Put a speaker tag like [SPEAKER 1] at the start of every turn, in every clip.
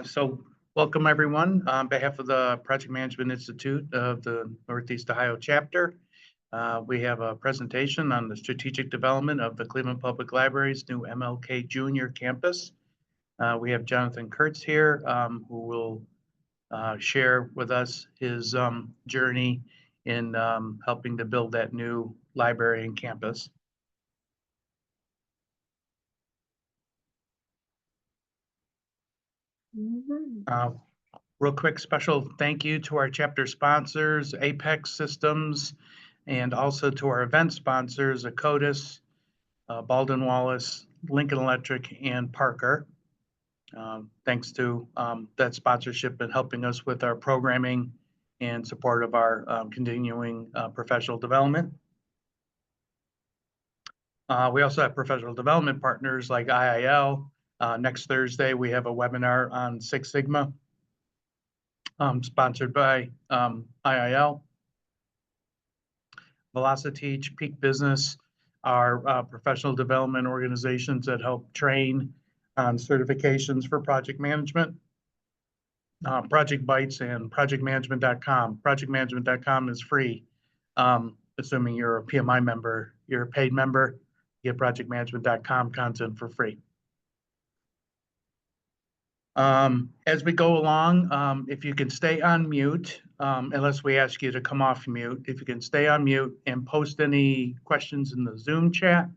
[SPEAKER 1] So welcome everyone on behalf of the Project Management Institute of the Northeast Ohio chapter. We have a presentation on the strategic development of the Cleveland Public Library's new MLK Junior campus. We have Jonathan Kurtz here who will share with us his journey in helping to build that new library and campus. Real quick special thank you to our chapter sponsors, Apex Systems, and also to our event sponsors, Akotis, Baldwin Wallace, Lincoln Electric, and Parker. Thanks to that sponsorship and helping us with our programming and support of our continuing professional development. We also have professional development partners like IIL. Next Thursday, we have a webinar on Six Sigma, sponsored by IIL. VelociTeach, Peak Business are professional development organizations that help train on certifications for project management. Project Bytes and projectmanagement.com. Projectmanagement.com is free, assuming you're a PMI member. You're a paid member, you get projectmanagement.com content for free. As we go along, if you can stay on mute, unless we ask you to come off mute, if you can stay on mute and post any questions in the Zoom chat,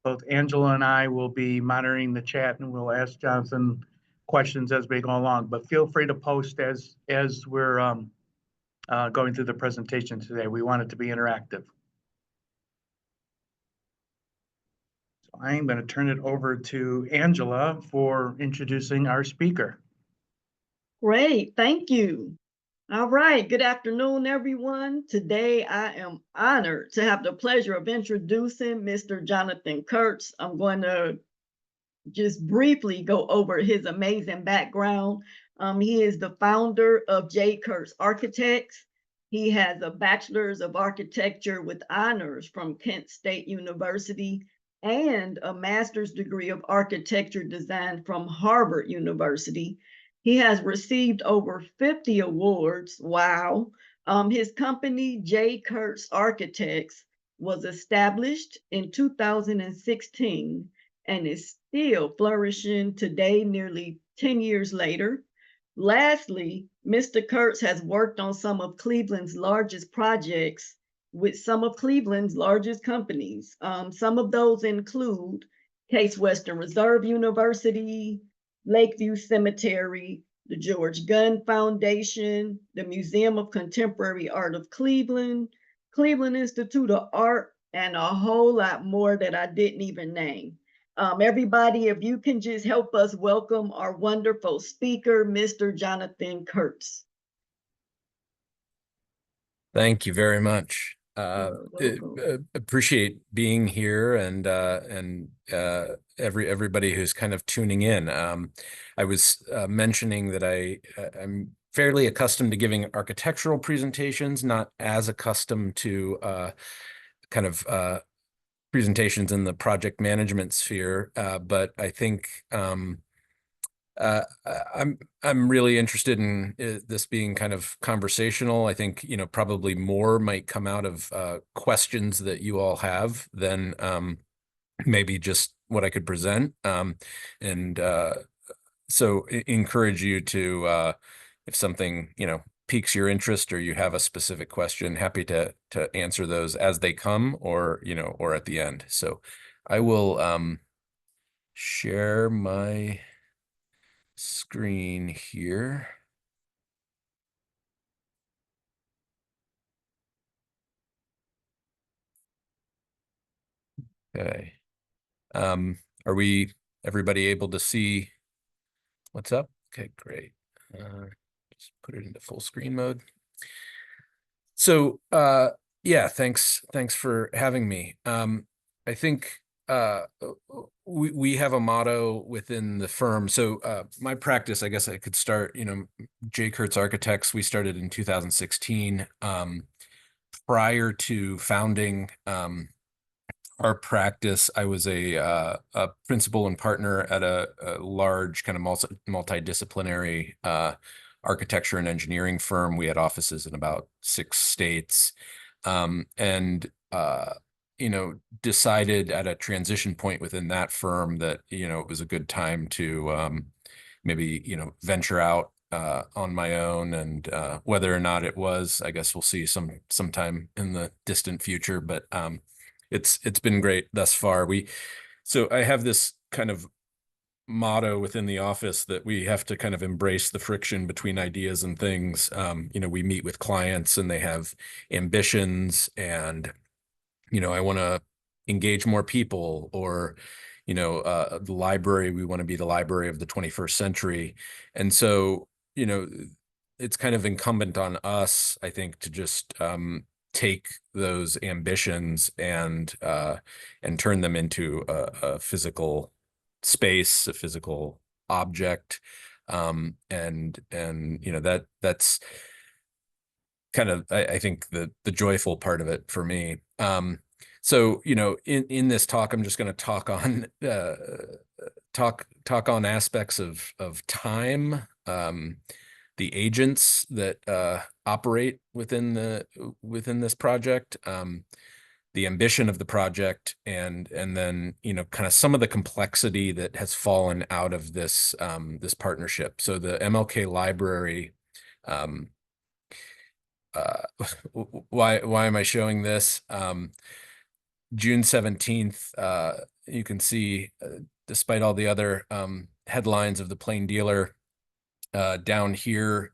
[SPEAKER 1] both Angela and I will be monitoring the chat and we'll ask Jonathan questions as we go along, but feel free to post as we're going through the presentation today. We want it to be interactive. I'm going to turn it over to Angela for introducing our speaker.
[SPEAKER 2] Great, thank you. All right, good afternoon, everyone. Today, I am honored to have the pleasure of introducing Mr. Jonathan Kurtz. I'm going to just briefly go over his amazing background. He is the founder of J. Kurtz Architects. He has a bachelor's of architecture with honors from Kent State University and a master's degree of architecture design from Harvard University. He has received over 50 awards. Wow. His company, J. Kurtz Architects, was established in 2016 and is still flourishing today, nearly 10 years later. Lastly, Mr. Kurtz has worked on some of Cleveland's largest projects with some of Cleveland's largest companies. Some of those include Case Western Reserve University, Lakeview Cemetery, the George Gunn Foundation, the Museum of Contemporary Art of Cleveland, Cleveland Institute of Art, and a whole lot more that I didn't even name. Everybody, if you can just help us welcome our wonderful speaker, Mr. Jonathan Kurtz.
[SPEAKER 3] Thank you very much. Appreciate being here and everybody who's kind of tuning in. I was mentioning that I'm fairly accustomed to giving architectural presentations, not as accustomed to kind of presentations in the project management sphere, but I think I'm really interested in this being kind of conversational. I think, you know, probably more might come out of questions that you all have than maybe just what I could present. So encourage you to, if something, you know, piques your interest or you have a specific question, happy to answer those as they come or, you know, or at the end. So I will share my screen here. Okay. Are everybody able to see what's up? Okay, great. Just put it into full screen mode. So yeah, thanks for having me. I think we have a motto within the firm. So my practice, I guess I could start, you know, J. Kurtz Architects, we started in 2016. Prior to founding, our practice, I was a principal and partner at a large kind of multidisciplinary architecture and engineering firm. We had offices in about 6 states, and decided at a transition point within that firm that it was a good time to maybe venture out on my own, and whether or not it was, I guess we'll see sometime in the distant future. But it's been great thus far. So I have this kind of motto within the office that we have to kind of embrace the friction between ideas and things. We meet with clients and they have ambitions, and I want to engage more people, or the library, we want to be the library of the 21st century. And so it's kind of incumbent on us, I think, to just take those ambitions and turn them into a physical space, a physical object, and that's kind of, I think, the joyful part of it for me. So in this talk, I'm just going to talk on talk on aspects of time, the agents that operate within this project, the ambition of the project, and then kind of some of the complexity that has fallen out of this this partnership. So the MLK Library. Why am I showing this? June 17th, you can see, despite all the other headlines of the plain dealer, down here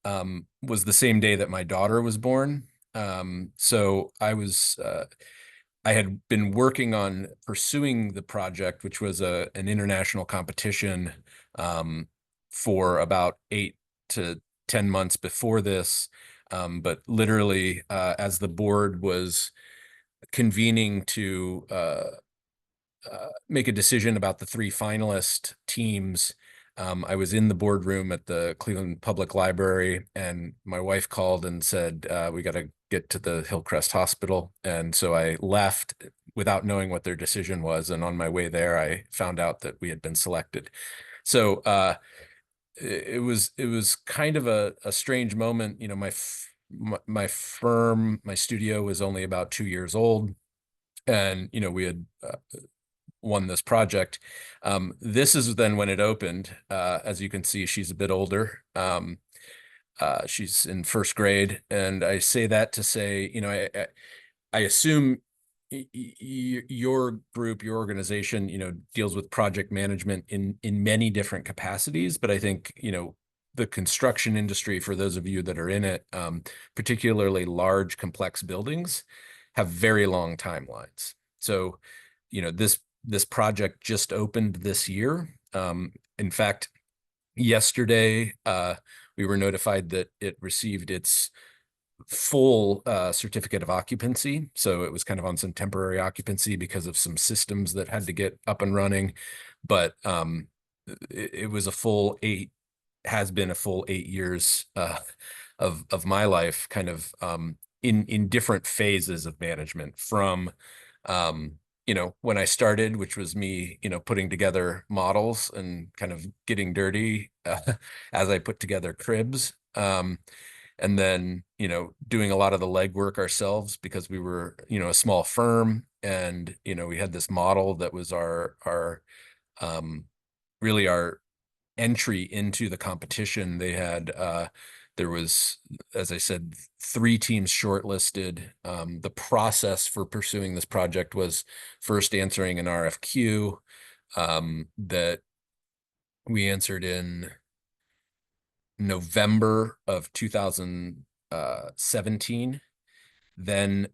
[SPEAKER 3] was the same day that my daughter was born. So I had been working on pursuing the project, which was an international competition, for about 8 to 10 months before this. But literally, as the board was convening to make a decision about the 3 finalist teams, I was in the boardroom at the Cleveland Public Library, and my wife called and said, we got to get to the Hillcrest Hospital. And so I left without knowing what their decision was. And on my way there, I found out that we had been selected. So it was kind of a strange moment. My firm, my studio was only about 2 years old, and we had won this project. This is then when it opened. As you can see, she's a bit older. She's in 1st grade, and I say that to say, I assume your group, your organization, deals with project management in many different capacities. But I think, the construction industry, for those of you that are in it, particularly large, complex buildings, have very long timelines. So, this project just opened this year. In fact, yesterday, we were notified that it received its full certificate of occupancy. So it was kind of on some temporary occupancy because of some systems that had to get up and running. But it was has been a full 8 years of my life, kind of in different phases of management, from when I started, which was me, putting together models and kind of getting dirty as I put together cribs. And then, doing a lot of the legwork ourselves, because we were, a small firm, and, we had this model that was really our entry into the competition. They had, there was, as I said, 3 teams shortlisted. The process for pursuing this project was first answering an RFQ that we answered in November of 2017, then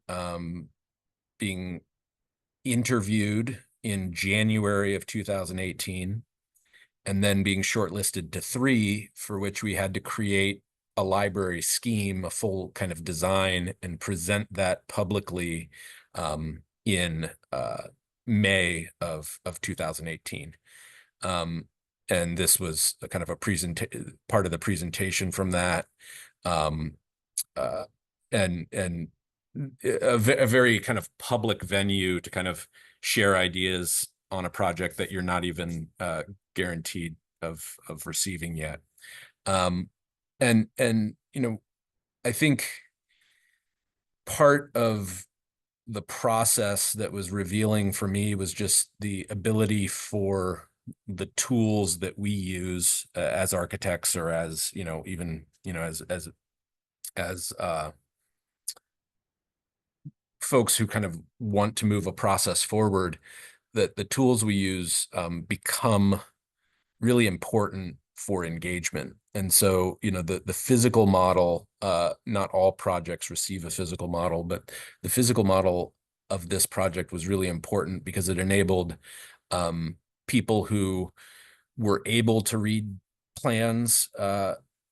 [SPEAKER 3] being interviewed in January of 2018, and then being shortlisted to 3, for which we had to create a library scheme, a full kind of design, and present that publicly in May of 2018. And this was a kind of a part of the presentation from that. And a very kind of public venue to kind of share ideas on a project that you're not even guaranteed of receiving yet. And you know, I think part of the process that was revealing for me was just the ability for the tools that we use as architects, or as, you know, even, you know, as folks who kind of want to move a process forward, that the tools we use become really important for engagement. And so, you know, the physical model, not all projects receive a physical model, but the physical model of this project was really important because it enabled people who were able to read plans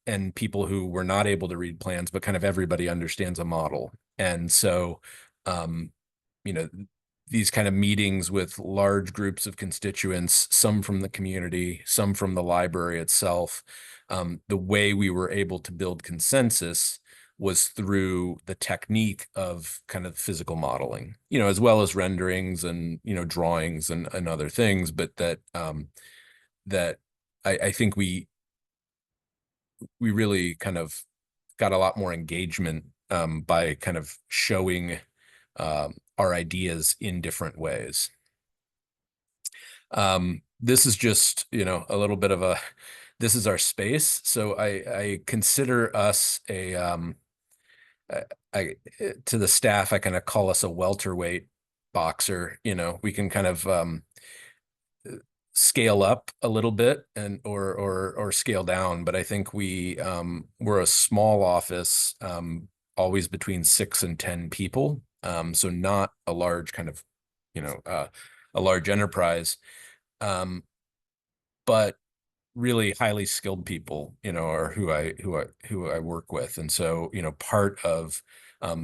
[SPEAKER 3] and people who were not able to read plans, but kind of everybody understands a model. And so, you know, these kind of meetings with large groups of constituents, some from the community, some from the library itself, the way we were able to build consensus was through the technique of kind of physical modeling, you know, as well as renderings and, you know, drawings and other things, but that that I think we really kind of got a lot more engagement by kind of showing our ideas in different ways. This is just, you know, a little bit of a, this is our space. So I consider us a, to the staff, I kind of call us a welterweight boxer. You know, we can kind of scale up a little bit and or scale down, but I think we're a small office, always between 6 and 10 people. So not a large kind of, you know, a large enterprise, but really highly skilled people, you know, are who I work with. And so, you know, part of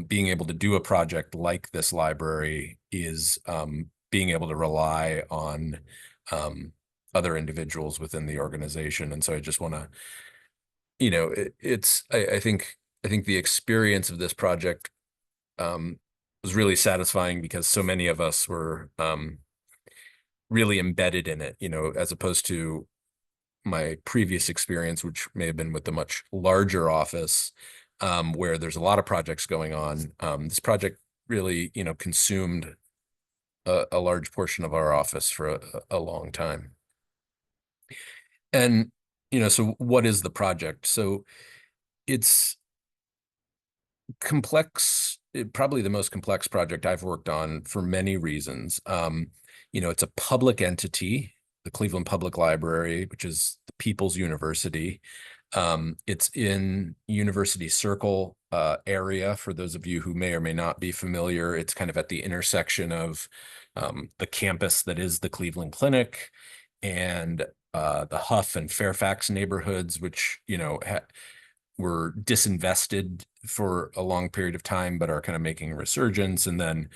[SPEAKER 3] being able to do a project like this library is being able to rely on other individuals within the organization. And so I just want to, you know, I think the experience of this project was really satisfying because so many of us were really embedded in it, you know, as opposed to my previous experience, which may have been with a much larger office, where there's a lot of projects going on. This project really, you know, consumed a large portion of our office for a long time. And, you know, so what is the project? So it's complex, probably the most complex project I've worked on for many reasons. You know, it's a public entity, the Cleveland Public Library, which is the People's University. It's in University Circle area. For those of you who may or may not be familiar, it's kind of at the intersection of the campus that is the Cleveland Clinic and the Huff and Fairfax neighborhoods, which, you know, were disinvested for a long period of time, but are kind of making a resurgence. And then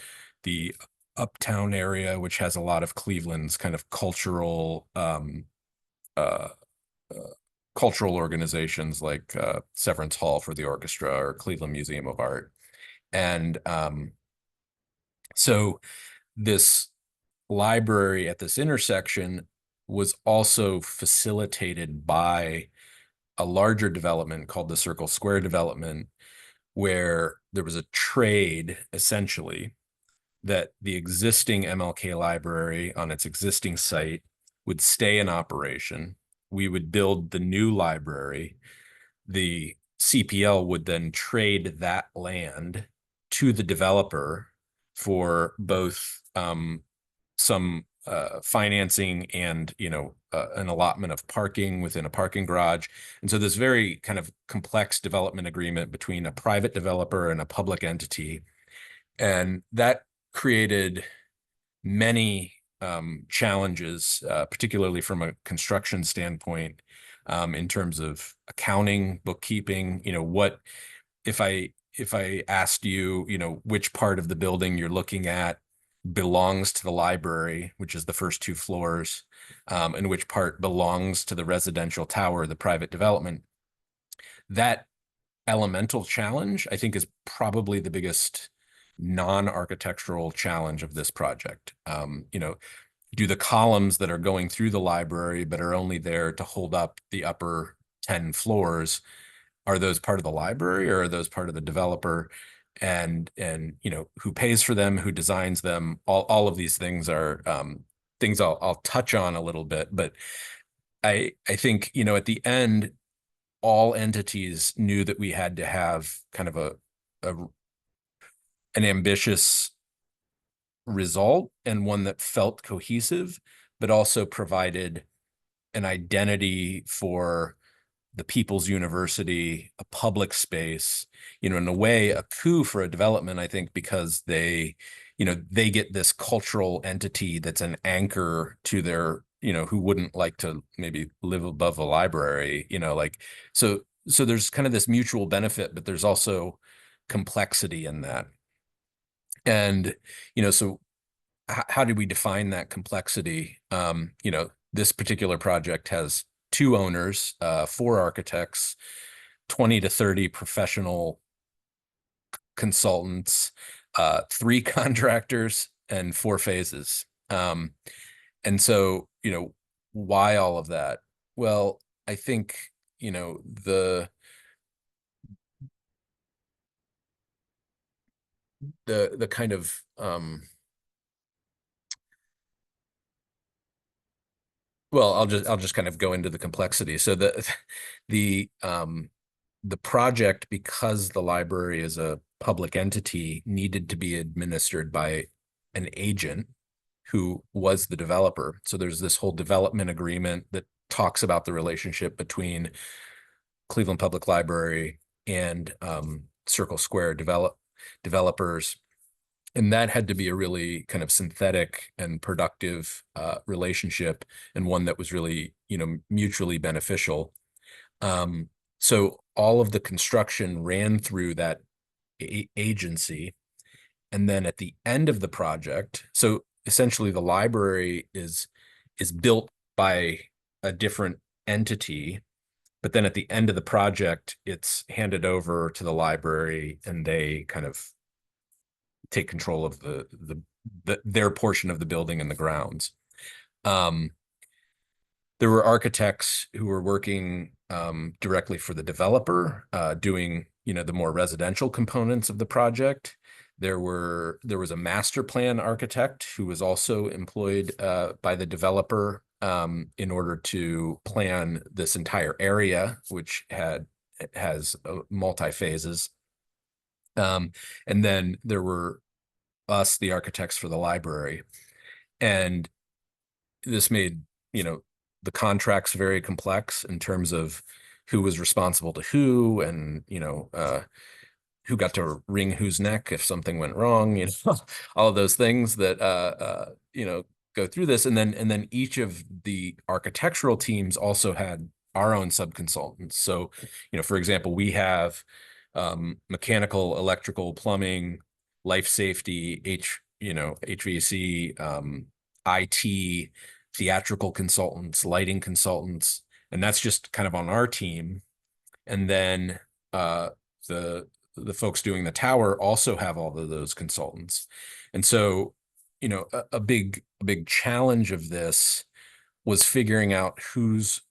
[SPEAKER 3] the uptown area, which has a lot of Cleveland's kind of cultural organizations like Severance Hall for the orchestra or Cleveland Museum of Art. And so this library at this intersection was also facilitated by a larger development called the Circle Square development, where there was a trade essentially that the existing MLK library on its existing site would stay in operation. We would build the new library. The CPL would then trade that land to the developer for both some financing and, you know, an allotment of parking within a parking garage. And so this very kind of complex development agreement between a private developer and a public entity. And that created many challenges, particularly from a construction standpoint, in terms of accounting, bookkeeping. You know, what if I asked you, you know, which part of the building you're looking at belongs to the library, which is the first 2 floors, and which part belongs to the residential tower, the private development. That elemental challenge, I think, is probably the biggest non-architectural challenge of this project. Do the columns that are going through the library but are only there to hold up the upper 10 floors, are those part of the library or are those part of the developer? And who pays for them, who designs them? All of these things are things I'll touch on a little bit, but I think, at the end, all entities knew that we had to have kind of an ambitious result and one that felt cohesive, but also provided an identity for the People's University, a public space, in a way, a coup for a development, I think, because they get this cultural entity that's an anchor to their, who wouldn't like to maybe live above a library, so there's kind of this mutual benefit, but there's also complexity in that. And, so how do we define that complexity? This particular project has 2 owners, 4 architects, 20 to 30 professional consultants, 3 contractors, and 4 phases. And so, why all of that? Well, I think, the kind of well, I'll just kind of go into the complexity. So the project, because the library is a public entity, needed to be administered by an agent who was the developer. So there's this whole development agreement that talks about the relationship between Cleveland Public Library and Circle Square developers. And that had to be a really kind of synthetic and productive relationship, and one that was really, mutually beneficial. So all of the construction ran through that agency. And then at the end of the project, so essentially the library is built by a different entity, but then at the end of the project, it's handed over to the library and they kind of take control of their portion of the building and the grounds. There were architects who were working directly for the developer, doing, the more residential components of the project. There was a master plan architect who was also employed by the developer in order to plan this entire area, which has multi-phases. And then there were us, the architects for the library. And this made, the contracts very complex in terms of who was responsible to who, and, who got to wring whose neck if something went wrong, all of those things that, go through this. And then each of the architectural teams also had our own sub-consultants. So, for example, we have mechanical, electrical, plumbing, life safety, HVAC, IT, theatrical consultants, lighting consultants, and that's just kind of on our team. And then the folks doing the tower also have all of those consultants. And so, a big challenge of this was figuring out who's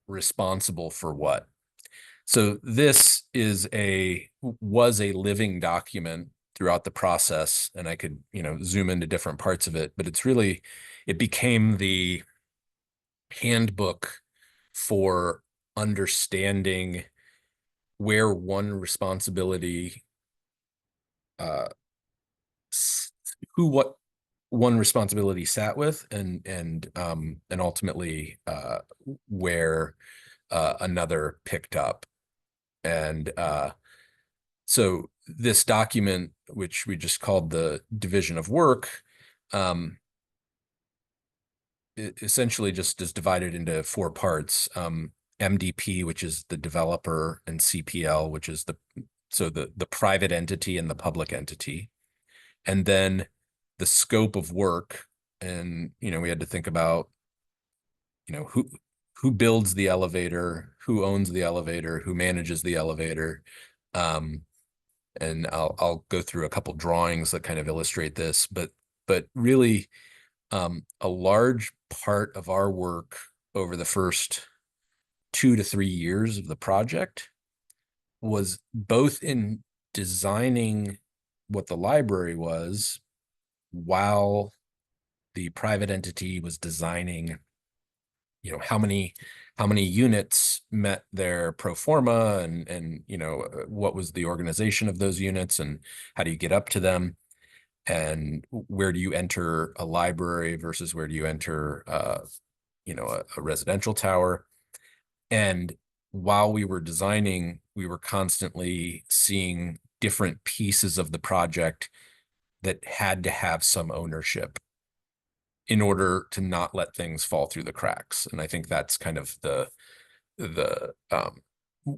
[SPEAKER 3] responsible for what. So this was a living document throughout the process, and I could, zoom into different parts of it, but it became the handbook for understanding where one responsibility, what one responsibility sat with, and ultimately where another picked up. And so this document, which we just called the division of work, it essentially just is divided into 4 parts. MDP, which is the developer, and CPL, which is the private entity and the public entity. And then the scope of work. And, we had to think about, who builds the elevator, who owns the elevator, who manages the elevator. And and I'll go through a couple drawings that kind of illustrate this, but really a large part of our work over the first 2 to 3 years of the project was both in designing what the library was while the private entity was designing, how many units met their pro forma, and what was the organization of those units, and how do you get up to them, and where do you enter a library versus where do you enter a residential tower. And while we were designing, we were constantly seeing different pieces of the project that had to have some ownership in order to not let things fall through the cracks. And I think that's kind of the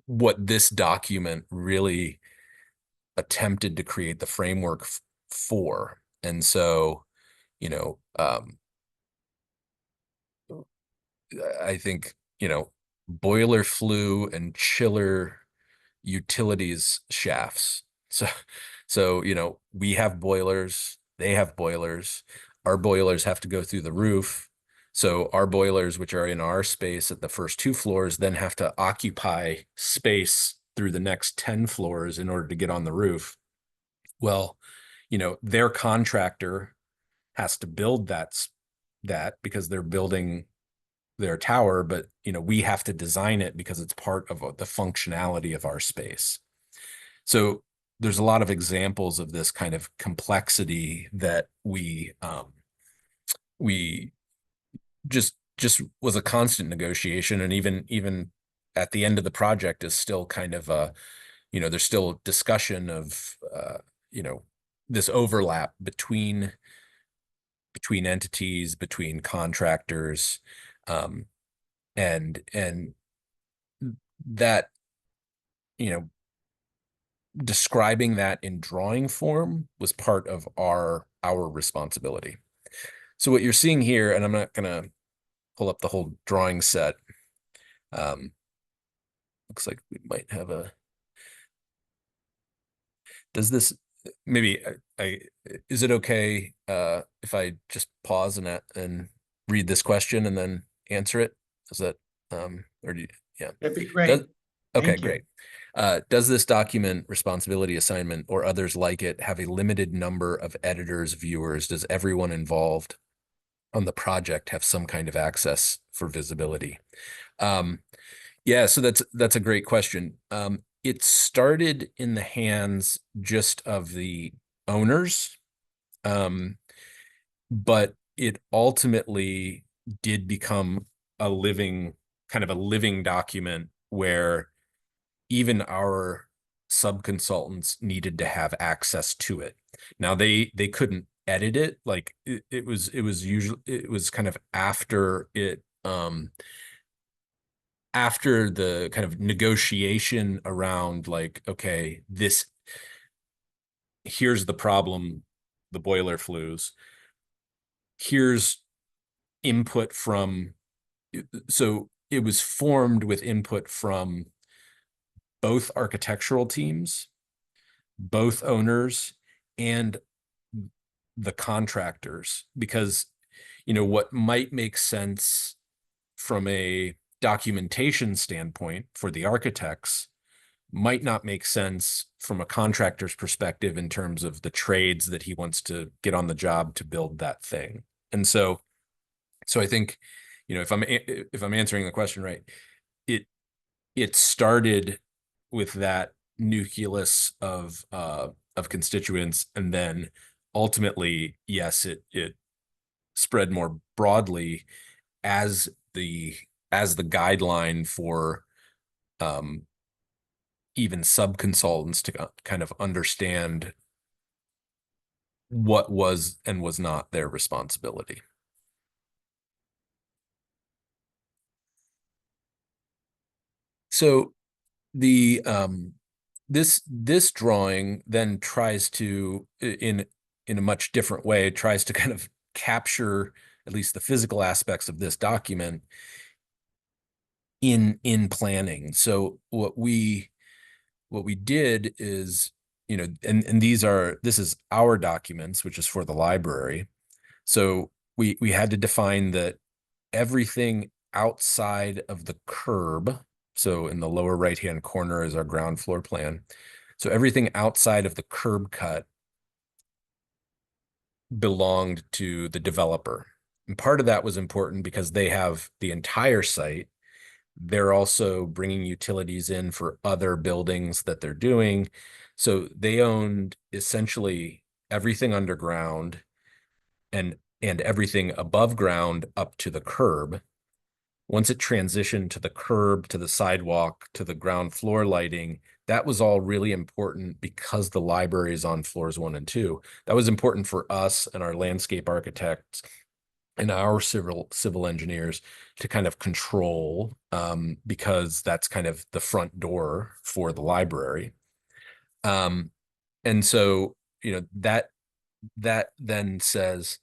[SPEAKER 3] what this document really attempted to create the framework for. And so, I think, boiler flue and chiller utilities shafts. So, we have boilers, they have boilers. Our boilers have to go through the roof. So our boilers, which are in our space at the first 2 floors, then have to occupy space through the next 10 floors in order to get on the roof. Well, their contractor has to build that because they're building their tower, but we have to design it because it's part of the functionality of our space. So there's a lot of examples of this kind of complexity that we just was a constant negotiation, and even at the end of the project is still kind of there's still discussion of this overlap between entities, between contractors, and that, describing that in drawing form was part of our responsibility. So what you're seeing here, and I'm not gonna pull up the whole drawing set. Looks like we might have does this, maybe is it okay if I just pause and read this question and then answer it? Is that, or do you, yeah.
[SPEAKER 1] That'd be great.
[SPEAKER 3] Okay,
[SPEAKER 1] Thank you.
[SPEAKER 3] great. Does this document, responsibility assignment, or others like it have a limited number of editors, viewers? Does everyone involved on the project have some kind of access for visibility? Yeah, so that's a great question. It started in the hands just of the owners, but it ultimately did become a living document where even our sub-consultants needed to have access to it. Now they couldn't edit it. Like it was kind of after it, after the kind of negotiation around, like, okay, here's the problem, the boiler flues. Here's input from, so it was formed with input from both architectural teams, both owners, and the contractors, because what might make sense from a documentation standpoint for the architects might not make sense from a contractor's perspective in terms of the trades that he wants to get on the job to build that thing. And so I think, if I'm answering the question right, it started with that nucleus of constituents, and then ultimately, yes, it spread more broadly as the guideline for even sub-consultants to kind of understand what was and was not their responsibility. So the this drawing then tries to, in a much different way, tries to kind of capture at least the physical aspects of this document in planning. So what we did is you know, and this is our documents, which is for the library. So we had to define that everything outside of the curb, so in the lower right-hand corner is our ground floor plan. So everything outside of the curb cut belonged to the developer. And part of that was important because they have the entire site. They're also bringing utilities in for other buildings that they're doing. So they owned essentially everything underground and everything above ground up to the curb. Once it transitioned to the curb, to the sidewalk, to the ground floor lighting, that was all really important because the library is on floors 1 and 2. That was important for us and our landscape architects and our civil engineers to kind of control, because that's kind of the front door for the library. And so, you know, that then says,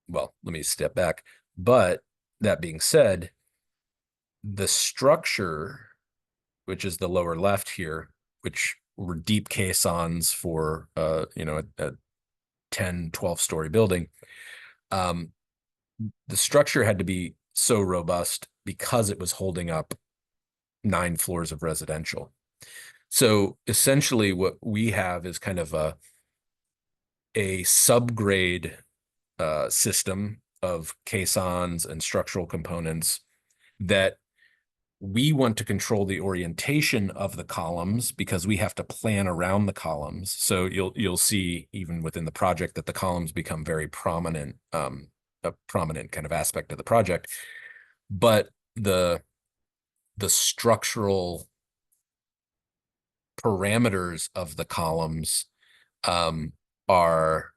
[SPEAKER 3] well, let me step back. But that being said, the structure, which is the lower left here, which were deep caissons for, you know, a 10, 12-story building, the structure had to be so robust because it was holding up 9 floors of residential. So essentially what we have is kind of a subgrade system of caissons and structural components that we want to control the orientation of the columns because we have to plan around the columns. So you'll see even within the project that the columns become very prominent, a prominent kind of aspect of the project. But the structural parameters of the columns are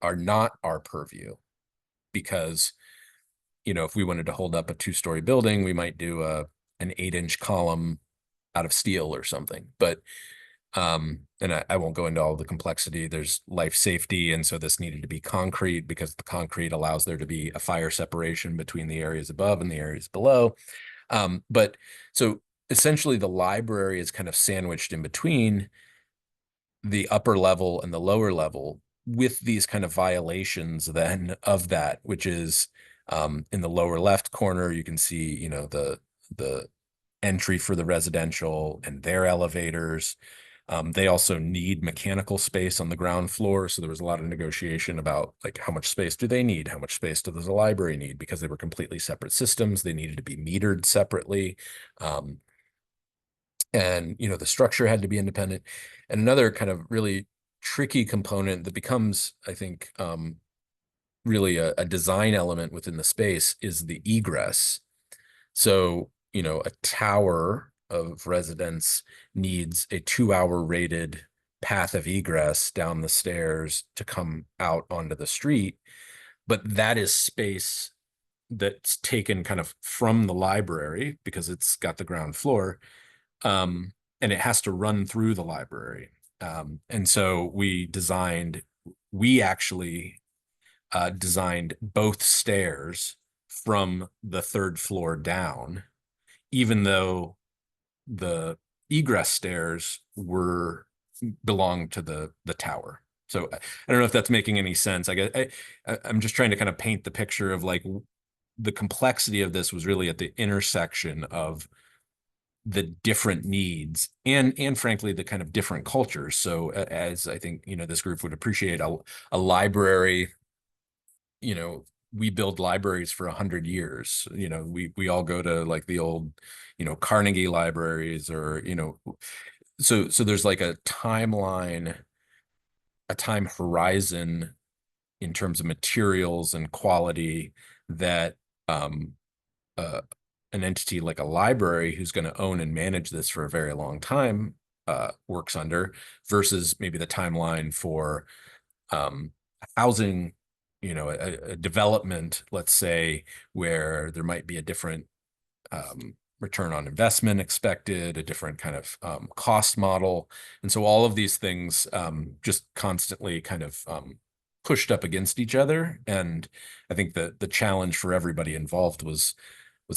[SPEAKER 3] not our purview, because, you know, if we wanted to hold up a 2-story building, we might do an 8-inch column out of steel or something. But and I won't go into all the complexity. There's life safety, and so this needed to be concrete because the concrete allows there to be a fire separation between the areas above and the areas below. But so essentially the library is kind of sandwiched in between the upper level and the lower level, with these kind of violations then of that, which is in the lower left corner, you can see, you know, the entry for the residential and their elevators. They also need mechanical space on the ground floor. So there was a lot of negotiation about, like, how much space do they need? How much space does the library need? Because they were completely separate systems. They needed to be metered separately. And, you know, the structure had to be independent. And another kind of really tricky component that becomes, I think, really a design element within the space is the egress. So, you know, a tower of residence needs a 2-hour rated path of egress down the stairs to come out onto the street. But that is space that's taken kind of from the library because it's got the ground floor. And it has to run through the library. And so we actually designed both stairs from the 3rd floor down, even though the egress stairs belonged to the tower. So I don't know if that's making any sense. I guess I'm just trying to kind of paint the picture of, like, the complexity of this was really at the intersection of the different needs and frankly the kind of different cultures. So as I think, you know, this group would appreciate, a library, you know, we build libraries for 100 years. You know, we all go to, like, the old, you know, Carnegie libraries, or, you know, so there's like a timeline, a time horizon in terms of materials and quality that an entity like a library who's going to own and manage this for a very long time works under, versus maybe the timeline for housing, you know, a development, let's say, where there might be a different return on investment expected, a different kind of cost model. And so all of these things just constantly kind of pushed up against each other. And I think that the challenge for everybody involved was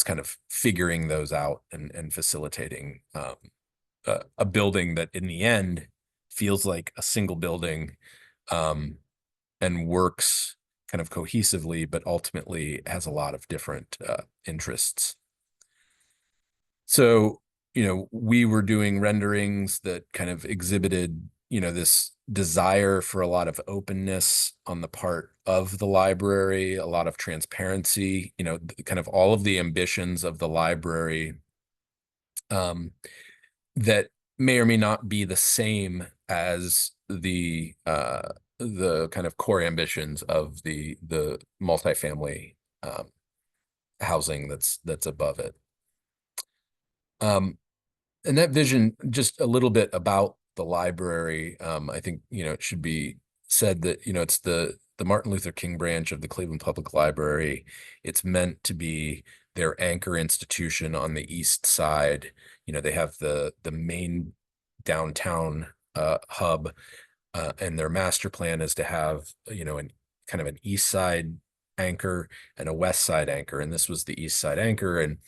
[SPEAKER 3] kind of figuring those out and facilitating a building that in the end feels like a single building, and works kind of cohesively, but ultimately has a lot of different interests. So, we were doing renderings that kind of exhibited, this desire for a lot of openness on the part of the library, a lot of transparency, kind of all of the ambitions of the library, that may or may not be the same as the kind of core ambitions of the multifamily housing that's above it. And that vision, just a little bit about the library, I think, it should be said that, it's the Martin Luther King branch of the Cleveland Public Library. It's meant to be their anchor institution on the east side. They have the main downtown hub, and their master plan is to have, an kind of an east side anchor and a west side anchor. And this was the east side anchor. And,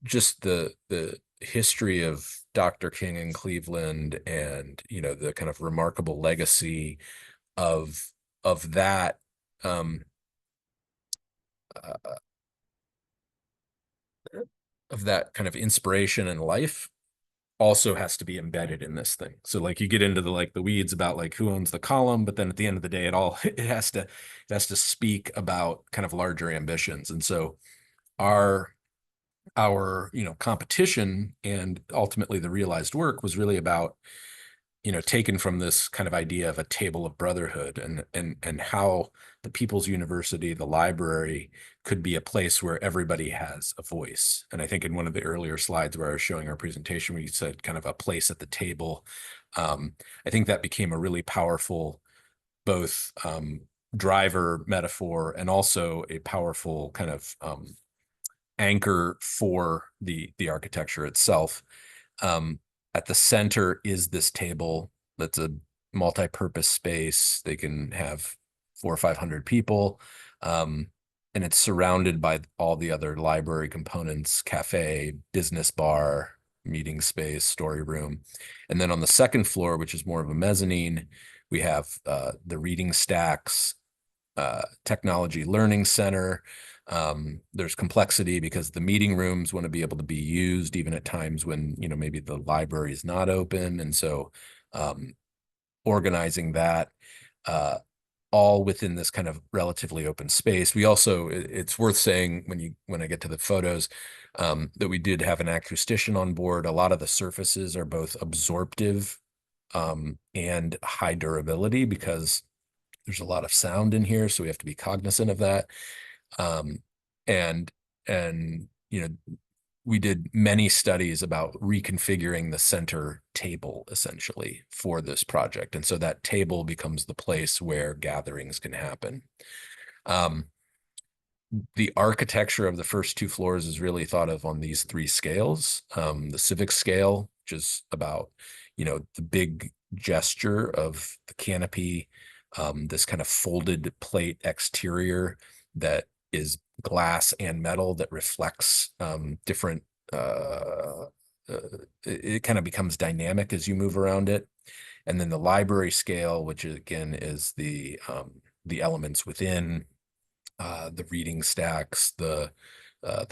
[SPEAKER 3] just the history of Dr. King in Cleveland, and the kind of remarkable legacy of that, of that kind of inspiration and life also has to be embedded in this thing. So like you get into the weeds about like who owns the column, but then at the end of the day, it has to speak about kind of larger ambitions. And so our competition and ultimately the realized work was really about, taken from this kind of idea of a table of brotherhood, and how the People's University, the library, could be a place where everybody has a voice. And I think in one of the earlier slides where I was showing our presentation, we said kind of a place at the table. I think that became a really powerful, both driver metaphor and also a powerful kind of anchor for the architecture itself. At the center is this table that's a multi-purpose space. They can have 400 or 500 people, and it's surrounded by all the other library components: cafe, business bar, meeting space, story room. And then on the second floor, which is more of a mezzanine, we have the reading stacks, technology learning center. There's complexity because the meeting rooms want to be able to be used even at times when, maybe the library is not open. And so organizing that all within this kind of relatively open space. We also, it's worth saying when I get to the photos, that we did have an acoustician on board. A lot of the surfaces are both absorptive and high durability because there's a lot of sound in here. So we have to be cognizant of that. And we did many studies about reconfiguring the center table essentially for this project. And so that table becomes the place where gatherings can happen. The architecture of the first two floors is really thought of on these three scales. The civic scale, which is about, the big gesture of the canopy, this kind of folded plate exterior that is glass and metal that reflects different, it kind of becomes dynamic as you move around it. And then the library scale, which again is the elements within the reading stacks, the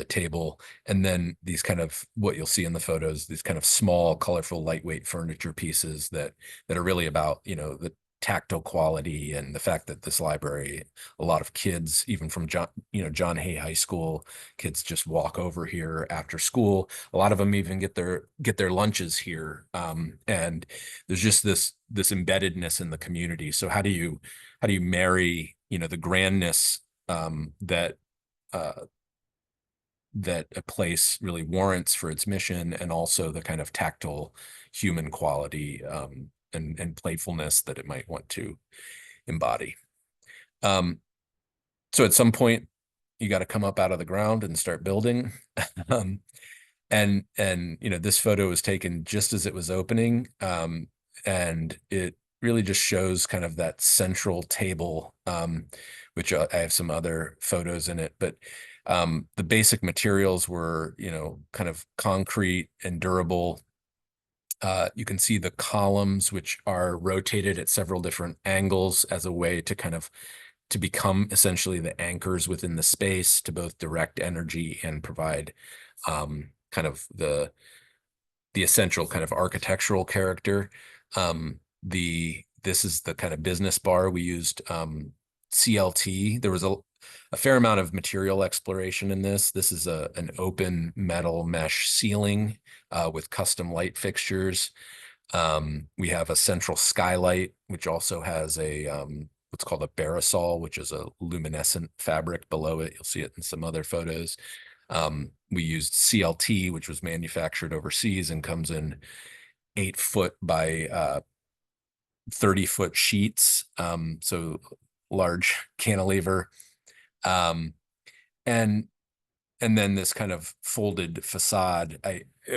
[SPEAKER 3] table, and then these kind of, what you'll see in the photos, these kind of small, colorful, lightweight furniture pieces that are really about, the tactile quality and the fact that this library, a lot of kids, even from John Hay High School, kids just walk over here after school. A lot of them even get their lunches here. And there's just this embeddedness in the community. So how do you marry, the grandness that a place really warrants for its mission, and also the kind of tactile human quality and playfulness that it might want to embody. So at some point, you got to come up out of the ground and start building. And this photo was taken just as it was opening, and it really just shows kind of that central table, which I have some other photos in it, but the basic materials were, kind of concrete and durable. You can see the columns, which are rotated at several different angles as a way to kind of to become essentially the anchors within the space to both direct energy and provide kind of the essential kind of architectural character. This is the kind of business bar. We used CLT. There was a fair amount of material exploration in this. This is an open metal mesh ceiling with custom light fixtures. We have a central skylight, which also has a what's called a barosol, which is a luminescent fabric below it. You'll see it in some other photos. We used CLT, which was manufactured overseas and comes in 8-foot by 30-foot sheets, so large cantilever. And then this kind of folded facade.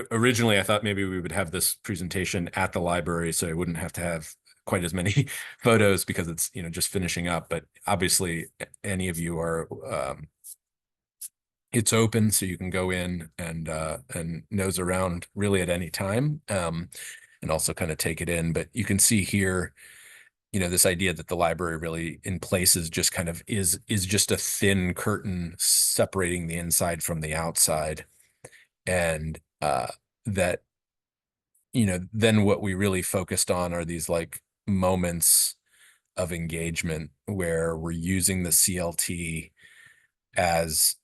[SPEAKER 3] Originally I thought maybe we would have this presentation at the library, so I wouldn't have to have quite as many photos because it's, just finishing up. But obviously any of you are, it's open, so you can go in and nose around really at any time, and also kind of take it in. But you can see here, this idea that the library really in places just kind of is just a thin curtain separating the inside from the outside. And that, then what we really focused on are these like moments of engagement where we're using the CLT as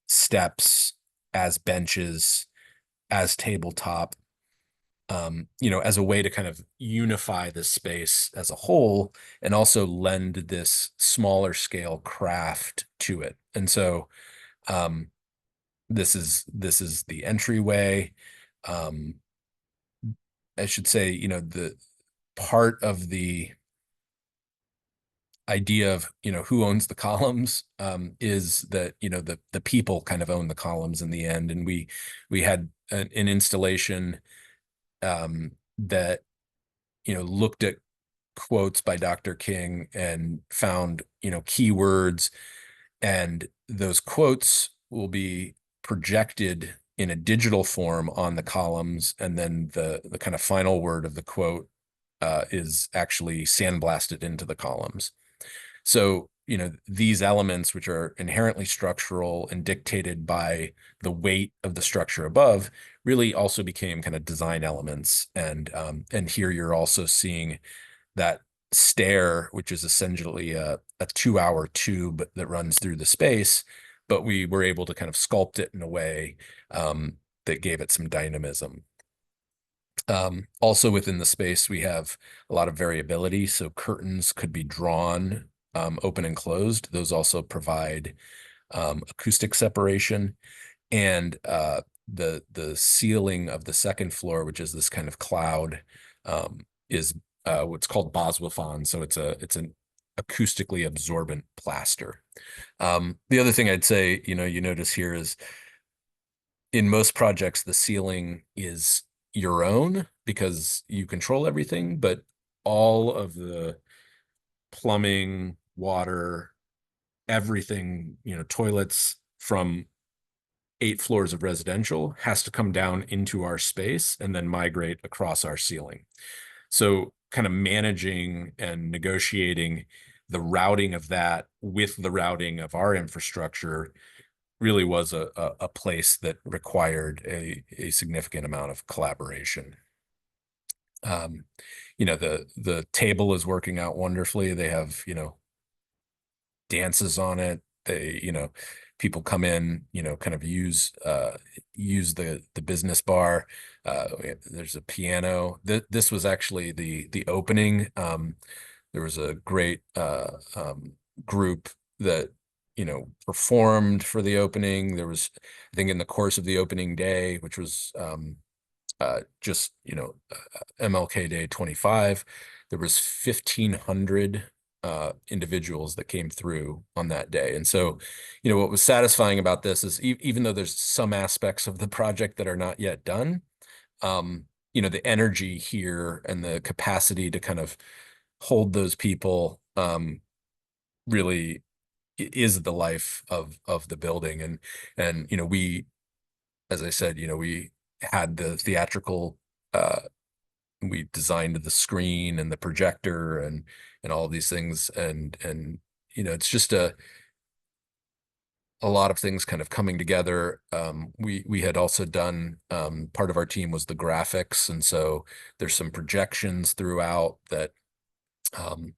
[SPEAKER 3] steps, as benches, as tabletop, as a way to kind of unify the space as a whole and also lend this smaller scale craft to it. And so this is the entryway. I should say, the part of the idea of, who owns the columns is that, the people kind of own the columns in the end. And we had an installation that, looked at quotes by Dr. King and found, keywords, and those quotes will be projected in a digital form on the columns. And then the kind of final word of the quote is actually sandblasted into the columns. So, these elements, which are inherently structural and dictated by the weight of the structure above, really also became kind of design elements. And here you're also seeing that stair, which is essentially a 2-hour tube that runs through the space, but we were able to kind of sculpt it in a way that gave it some dynamism. Also within the space, we have a lot of variability. So curtains could be drawn open and closed. Those also provide acoustic separation. And the ceiling of the second floor, which is this kind of cloud, is what's called Boswafon. So it's an acoustically absorbent plaster. The other thing I'd say, you notice here is in most projects, the ceiling is your own because you control everything, but all of the plumbing, water, everything, toilets from 8 floors of residential has to come down into our space and then migrate across our ceiling. So kind of managing and negotiating the routing of that with the routing of our infrastructure really was a place that required a significant amount of collaboration. The table is working out wonderfully. They have, dances on it. People come in, kind of use the business bar. There's a piano. This was actually the opening. There was a great group that performed for the opening. There was, I think, in the course of the opening day, which was just MLK Day 25, there was 1,500 individuals that came through on that day. And so, what was satisfying about this is even though there's some aspects of the project that are not yet done, the energy here and the capacity to kind of hold those people really is the life of the building. And we, as I said, we had the theatrical, we designed the screen and the projector and all of these things, and it's just a lot of things kind of coming together. We had also done, part of our team was the graphics, and so there's some projections throughout that kind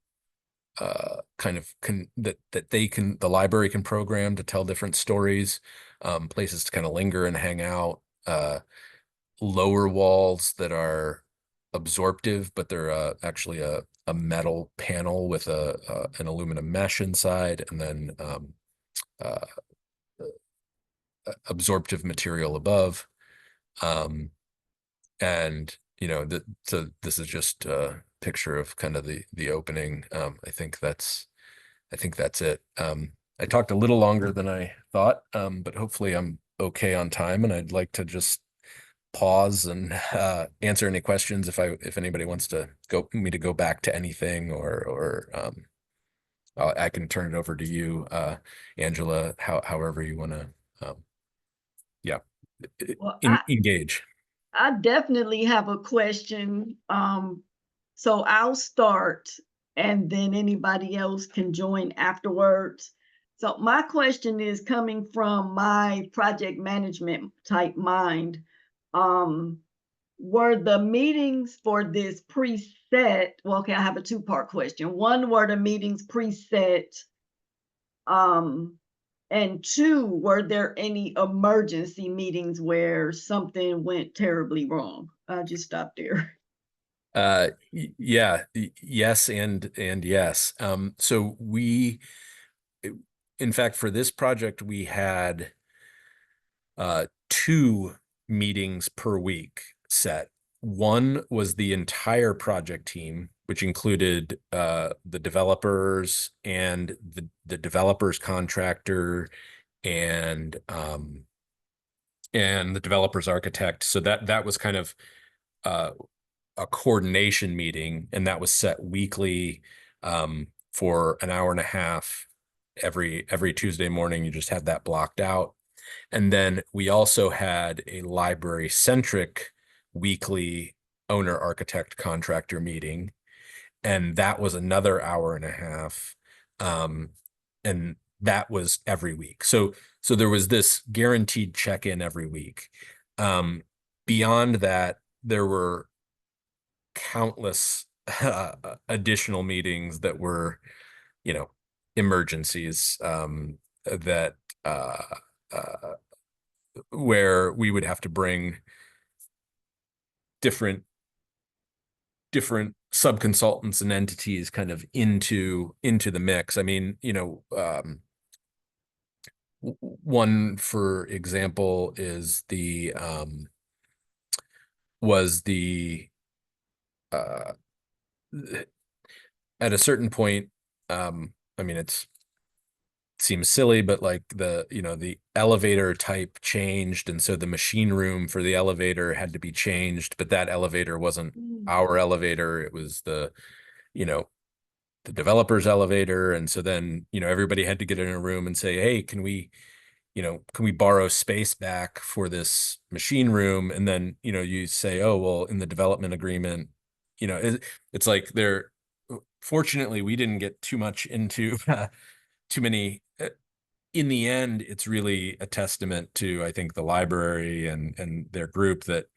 [SPEAKER 3] of the library can program to tell different stories, places to kind of linger and hang out, lower walls that are absorptive, but they're actually a metal panel with an aluminum mesh inside, and then absorptive material above. And so this is just a picture of kind of the opening. I think that's it. I talked a little longer than I thought, but hopefully I'm okay on time, and I'd like to just pause and answer any questions if anybody wants to go back to anything, or I can turn it over to you, Angela, however you want to, yeah,
[SPEAKER 2] Well,
[SPEAKER 3] engage.
[SPEAKER 2] I definitely have a question. So I'll start and then anybody else can join afterwards. So my question is coming from my project management type mind. Were the meetings for this preset? Well, okay, I have a two-part question. One, were the meetings preset? And two, were there any emergency meetings where something went terribly wrong? I'll just stop there.
[SPEAKER 3] Yeah, yes, and yes. So in fact, for this project, we had 2 meetings per week set. One was the entire project team, which included the developers and the developer's contractor and the developer's architect. So that was kind of a coordination meeting, and that was set weekly for an hour and a half every Tuesday morning. You just had that blocked out. And then we also had a library-centric weekly owner, architect, contractor meeting, and that was another hour and a half. And that was every week. So there was this guaranteed check-in every week. Beyond that, there were countless additional meetings that were, emergencies, that where we would have to bring different sub-consultants and entities kind of into the mix. I mean, one, for example, is was the at a certain point, I mean, it seems silly, but like the elevator type changed, and so the machine room for the elevator had to be changed, but that elevator wasn't our elevator, it was the developer's elevator. And so then everybody had to get in a room and say, hey, can we borrow space back for this machine room? And then you say, oh, well, in the development agreement, it's like fortunately we didn't get too much into too many. In the end, it's really a testament to, I think, the library and their group that,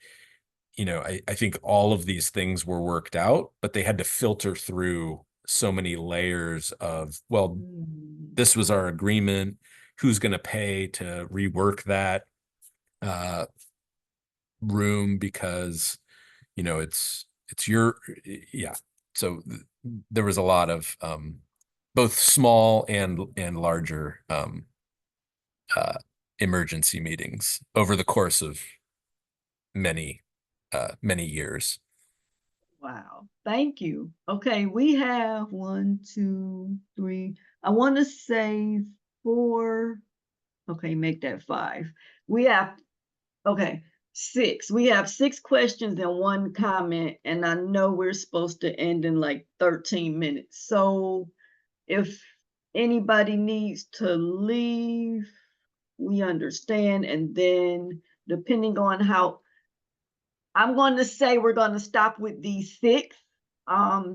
[SPEAKER 3] I think all of these things were worked out, but they had to filter through so many layers of, well, this was our agreement. Who's going to pay to rework that room? Because, it's your, yeah. So there was a lot of both small and larger emergency meetings over the course of many years.
[SPEAKER 2] Wow, thank you. Okay, we have 1, 2, 3. I want to say 4. Okay, make that 5. We have, okay, 6. We have 6 questions and 1 comment, and I know we're supposed to end in like 13 minutes. So if anybody needs to leave, we understand. And then depending on how, I'm going to say we're going to stop with these 6,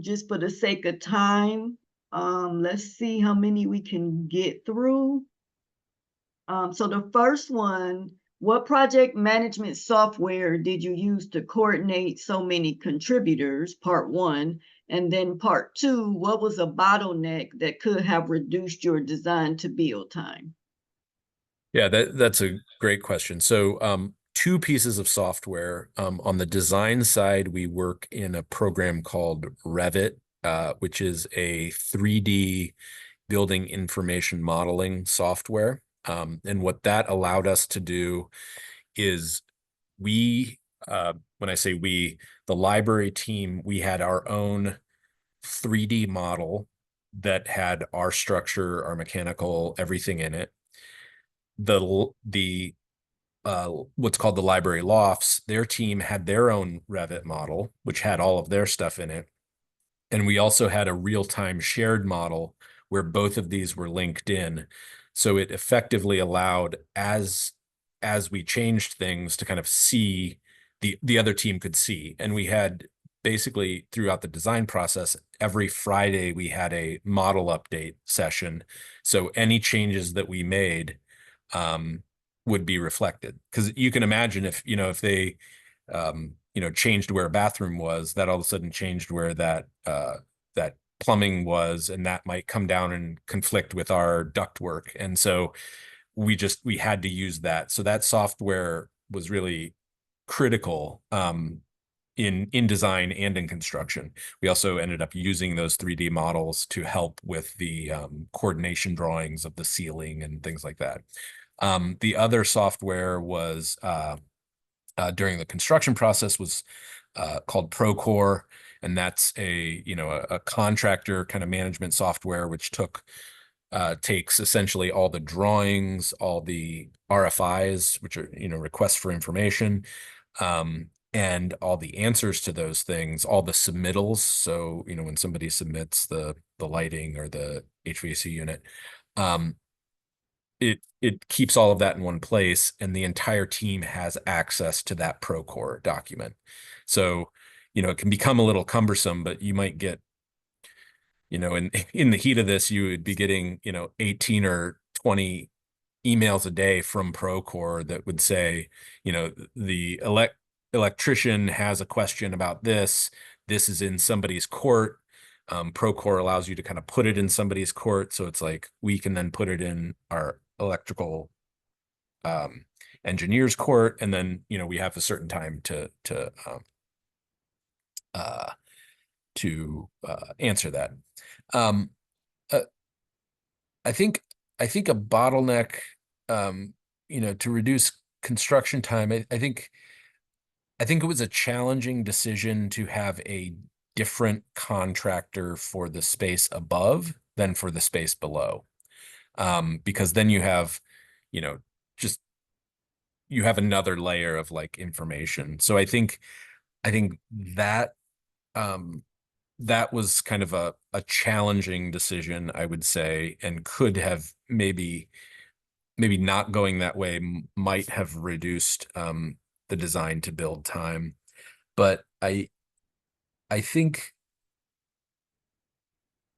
[SPEAKER 2] just for the sake of time. Let's see how many we can get through. So the first one, what project management software did you use to coordinate so many contributors? Part 1. And then part 2, what was a bottleneck that could have reduced your design to build time?
[SPEAKER 3] Yeah, that's a great question. So 2 pieces of software. On the design side, we work in a program called Revit, which is a 3D building information modeling software. And what that allowed us to do is when I say we, the library team, we had our own 3D model that had our structure, our mechanical, everything in it. The what's called the library lofts, their team had their own Revit model, which had all of their stuff in it. And we also had a real-time shared model where both of these were linked in. So it effectively allowed, as we changed things, to kind of see, the other team could see. And we had basically throughout the design process, every Friday we had a model update session. So any changes that we made would be reflected. Because you can imagine if they changed where a bathroom was, that all of a sudden changed where that plumbing was, and that might come down and conflict with our ductwork. And so we had to use that. So that software was really critical in design and in construction. We also ended up using those 3D models to help with the coordination drawings of the ceiling and things like that. The other software was during the construction process was called Procore, and that's a contractor kind of management software, which takes essentially all the drawings, all the RFIs, which are requests for information, and all the answers to those things, all the submittals. So when somebody submits the lighting or the HVAC unit, it keeps all of that in one place, and the entire team has access to that Procore document. So, it can become a little cumbersome, but you might get, in the heat of this, you would be getting, 18 or 20 emails a day from Procore that would say, the electrician has a question about this. This is in somebody's court. Procore allows you to kind of put it in somebody's court. So it's like we can then put it in our electrical engineer's court, and then we have a certain time to answer that. I think a bottleneck, to reduce construction time. I think it was a challenging decision to have a different contractor for the space above than for the space below. Because then you have, just you have another layer of like information. So I think that that was kind of a challenging decision, I would say, and could have maybe not going that way might have reduced the design to build time. But I think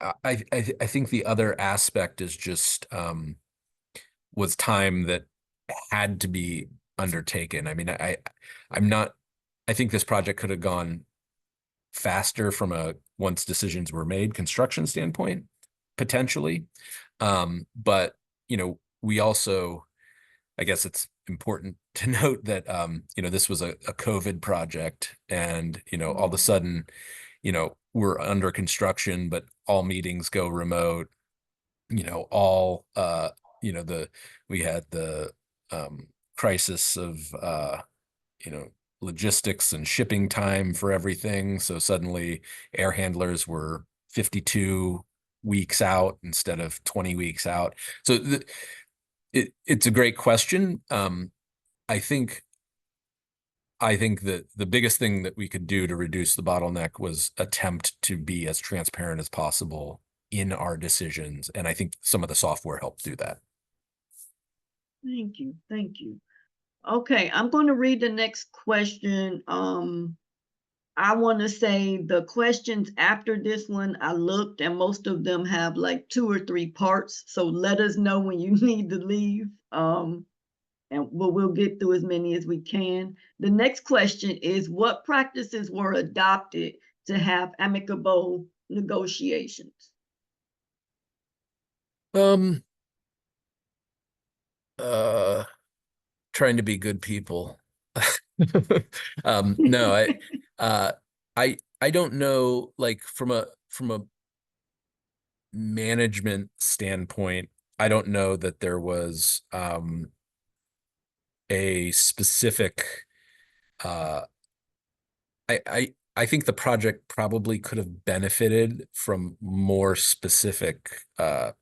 [SPEAKER 3] I think the other aspect is just was time that had to be undertaken. I mean, I think this project could have gone faster from a once decisions were made construction standpoint, potentially. But we also, I guess it's important to note that this was a COVID project, and all of a sudden, we're under construction, but all meetings go remote. All we had the crisis of logistics and shipping time for everything. So suddenly air handlers were 52 weeks out instead of 20 weeks out. So it's a great question. I think I think that the biggest thing that we could do to reduce the bottleneck was attempt to be as transparent as possible in our decisions. And I think some of the software helped do that.
[SPEAKER 2] Thank you. Thank you. Okay, I'm going to read the next question. I want to say the questions after this one, I looked and most of them have like 2 or 3 parts. So let us know when you need to leave. And we'll get through as many as we can. The next question is, what practices were adopted to have amicable negotiations?
[SPEAKER 3] Trying to be good people. No, I don't know, like from a management standpoint, I don't know that there was a specific I think the project probably could have benefited from more specific let's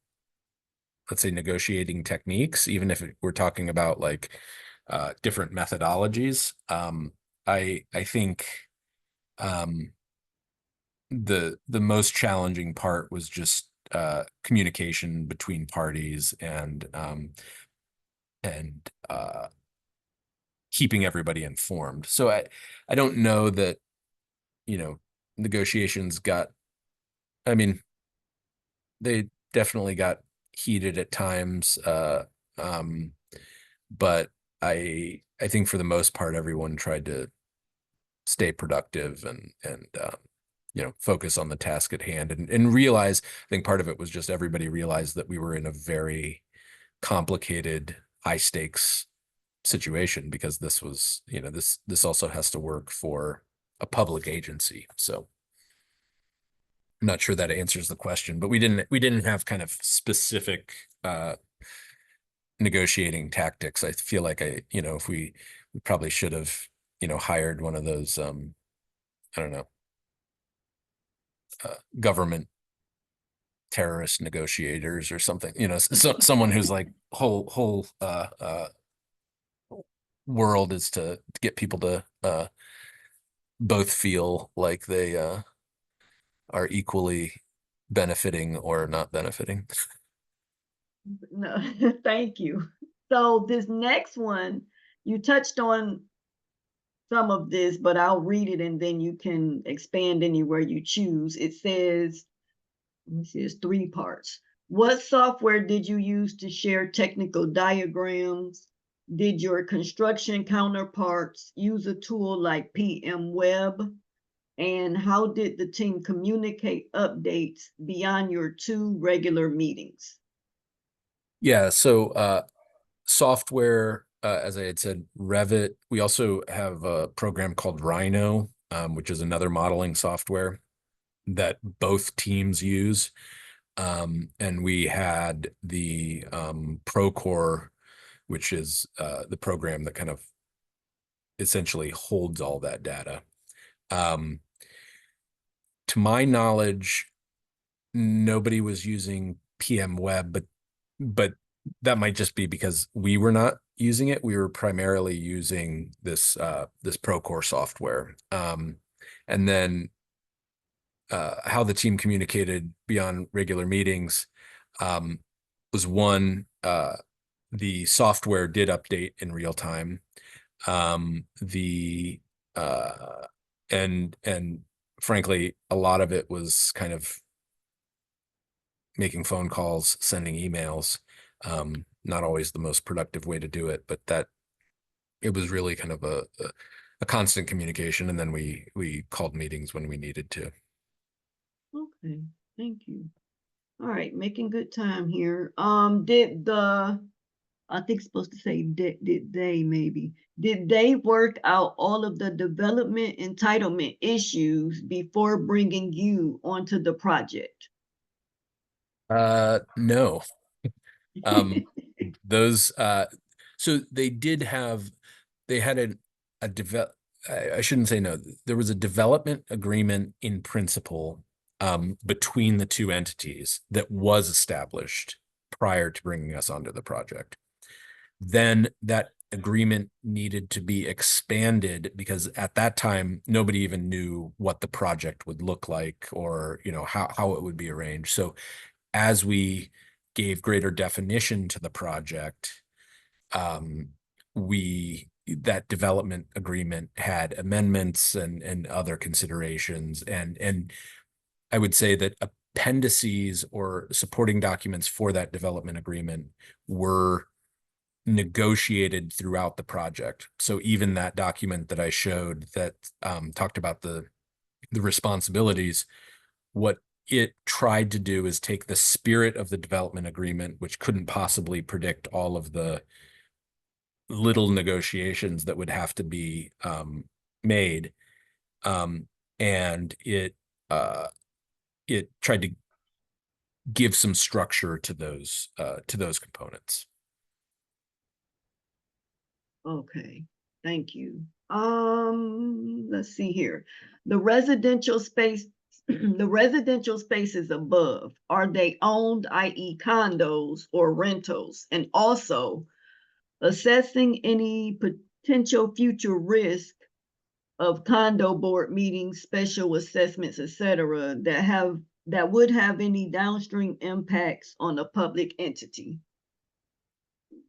[SPEAKER 3] say negotiating techniques, even if we're talking about like different methodologies. I think the most challenging part was just communication between parties and keeping everybody informed. So I don't know that, you know, negotiations got, I mean, they definitely got heated at times. But I think for the most part, everyone tried to stay productive and you know, focus on the task at hand and realize, I think part of it was just everybody realized that we were in a very complicated, high stakes situation because this was, you know, this also has to work for a public agency. So I'm not sure that answers the question, but we didn't have kind of specific negotiating tactics. I feel like you know, if we probably should have, you know, hired one of those I don't know, government terrorist negotiators or something, you know, someone who's like whole world is to get people to both feel like they are equally benefiting or not benefiting.
[SPEAKER 2] No, thank you. So this next one, you touched on some of this, but I'll read it and then you can expand anywhere you choose. It says, let me see, it's 3 parts. What software did you use to share technical diagrams? Did your construction counterparts use a tool like PMWeb? And how did the team communicate updates beyond your 2 regular meetings?
[SPEAKER 3] Yeah, so software, as I had said, Revit. We also have a program called Rhino, which is another modeling software that both teams use. And we had the Procore, which is the program that kind of essentially holds all that data. To my knowledge, nobody was using PMWeb, but that might just be because we were not using it. We were primarily using this this Procore software. And then how the team communicated beyond regular meetings was one, the software did update in real time. And frankly, a lot of it was kind of making phone calls, sending emails, not always the most productive way to do it, but that it was really kind of a constant communication. And then we called meetings when we needed to.
[SPEAKER 2] Okay, thank you. All right, making good time here. I think it's supposed to say did they work out all of the development entitlement issues before bringing you onto the project?
[SPEAKER 3] No. Those so they had a develop I shouldn't say no. There was a development agreement in principle between the 2 entities that was established prior to bringing us onto the project. Then that agreement needed to be expanded because at that time, nobody even knew what the project would look like or, how it would be arranged. So as we gave greater definition to the project, that development agreement had amendments and other considerations. And I would say that appendices or supporting documents for that development agreement were negotiated throughout the project. So even that document that I showed that talked about the responsibilities, what it tried to do is take the spirit of the development agreement, which couldn't possibly predict all of the little negotiations that would have to be made, and it tried to give some structure to those components.
[SPEAKER 2] Okay, thank you. Let's see here. The residential space, the residential spaces above, are they owned, i.e. condos or rentals? And also assessing any potential future risk of condo board meetings, special assessments, etc., that would have any downstream impacts on a public entity.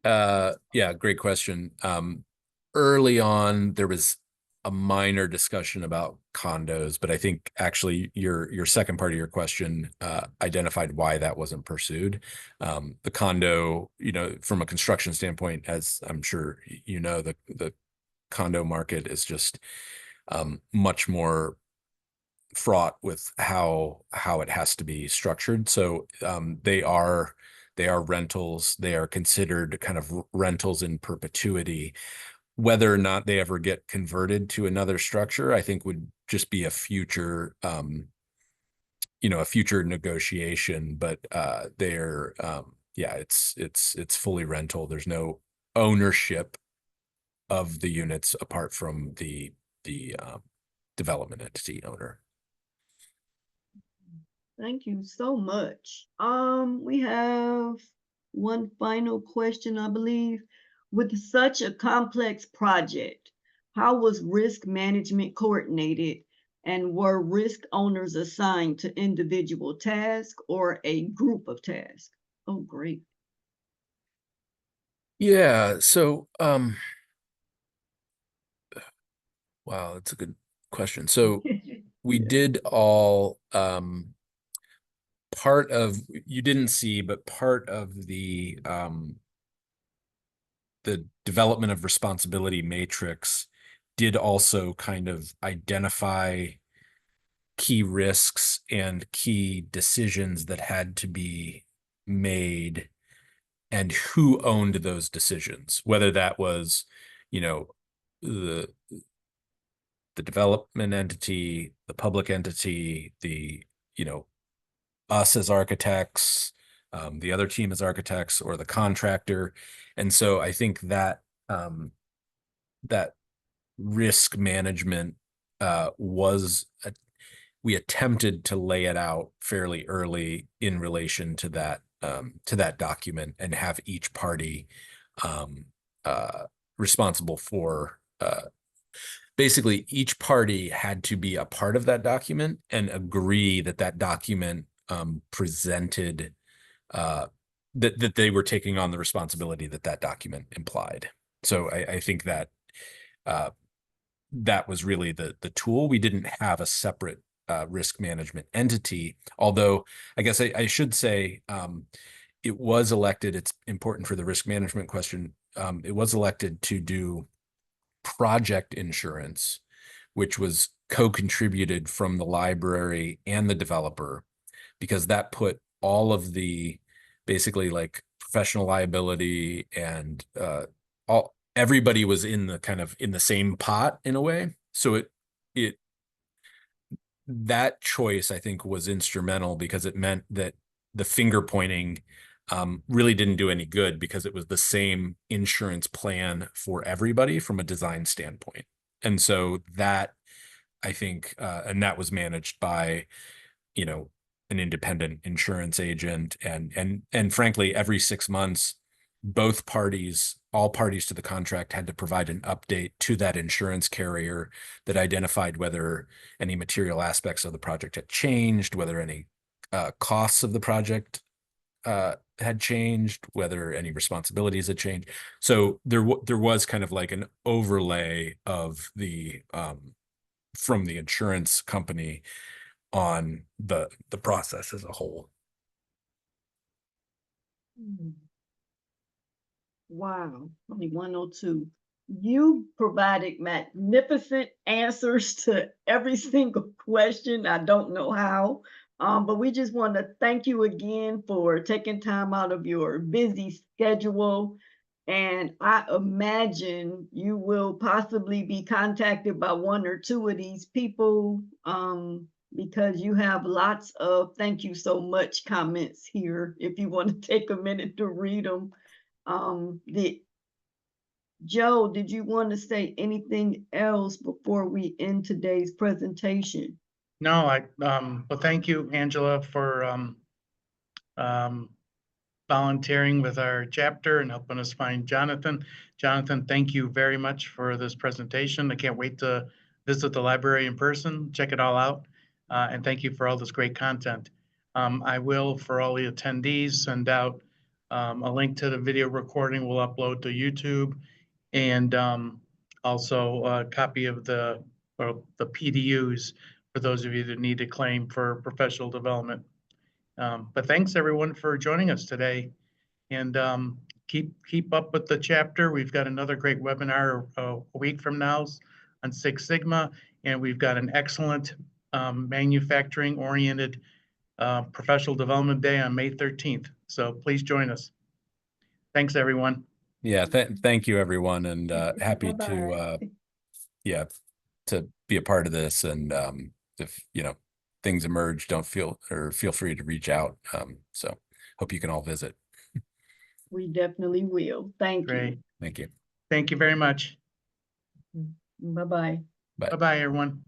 [SPEAKER 3] Yeah, great question. Early on, there was a minor discussion about condos, but I think actually your second part of your question identified why that wasn't pursued. The condo, from a construction standpoint, as I'm sure the condo market is just much more fraught with how it has to be structured. So they are rentals. They are considered kind of rentals in perpetuity. Whether or not they ever get converted to another structure, I think would just be a future negotiation. But it's fully rental. There's no ownership of the units apart from the development entity owner.
[SPEAKER 2] Thank you so much. We have one final question, I believe. With such a complex project, how was risk management coordinated, and were risk owners assigned to individual tasks or a group of tasks? Oh, great.
[SPEAKER 3] Yeah, so wow, that's a good question. So we did all part of, you didn't see, but part of the development of responsibility matrix did also kind of identify key risks and key decisions that had to be made and who owned those decisions, whether that was, the development entity, the public entity, us as architects, the other team as architects, or the contractor. And so I think that that risk management we attempted to lay it out fairly early in relation to that document and have each party responsible for basically each party had to be a part of that document and agree that document presented that they were taking on the responsibility that document implied. So I think that that was really the tool. We didn't have a separate risk management entity, although I guess I should say it was elected. It's important for the risk management question. It was elected to do project insurance, which was co-contributed from the library and the developer, because that put all of the basically like professional liability and everybody was in the same pot in a way. So that choice, I think, was instrumental because it meant that the finger pointing really didn't do any good because it was the same insurance plan for everybody from a design standpoint. And so that, I think, and that was managed by, an independent insurance agent. And frankly, every 6 months, both parties all parties to the contract had to provide an update to that insurance carrier that identified whether any material aspects of the project had changed, whether any costs of the project had changed, whether any responsibilities had changed. So there was kind of like an overlay of the from the insurance company on the process as a whole.
[SPEAKER 2] Wow, only 102. You provided magnificent answers to every single question. I don't know how, but we just want to thank you again for taking time out of your busy schedule. And I imagine you will possibly be contacted by one or two of these people, because you have lots of thank you so much comments here. If you want to take a minute to read them. Joe, did you want to say anything else before we end today's presentation?
[SPEAKER 1] No, well, thank you, Angela, for volunteering with our chapter and helping us find Jonathan. Jonathan, thank you very much for this presentation. I can't wait to visit the library in person, check it all out. And thank you for all this great content. I will, for all the attendees, send out a link to the video recording we'll upload to YouTube, and also a copy of the PDUs for those of you that need to claim for professional development. But thanks everyone for joining us today, and keep up with the chapter. We've got another great webinar a week from now on Six Sigma, and we've got an excellent manufacturing oriented professional development day on May 13th. So please join us. Thanks everyone.
[SPEAKER 3] Yeah, thank you everyone, and happy
[SPEAKER 2] Bye-bye.
[SPEAKER 3] to to be a part of this. And if things emerge, feel free to reach out. So hope you can all visit.
[SPEAKER 2] We definitely will. Thank
[SPEAKER 1] Great.
[SPEAKER 2] you.
[SPEAKER 3] Thank you.
[SPEAKER 1] Thank you very much.
[SPEAKER 2] Bye-bye.
[SPEAKER 3] Bye.
[SPEAKER 1] Bye-bye, everyone.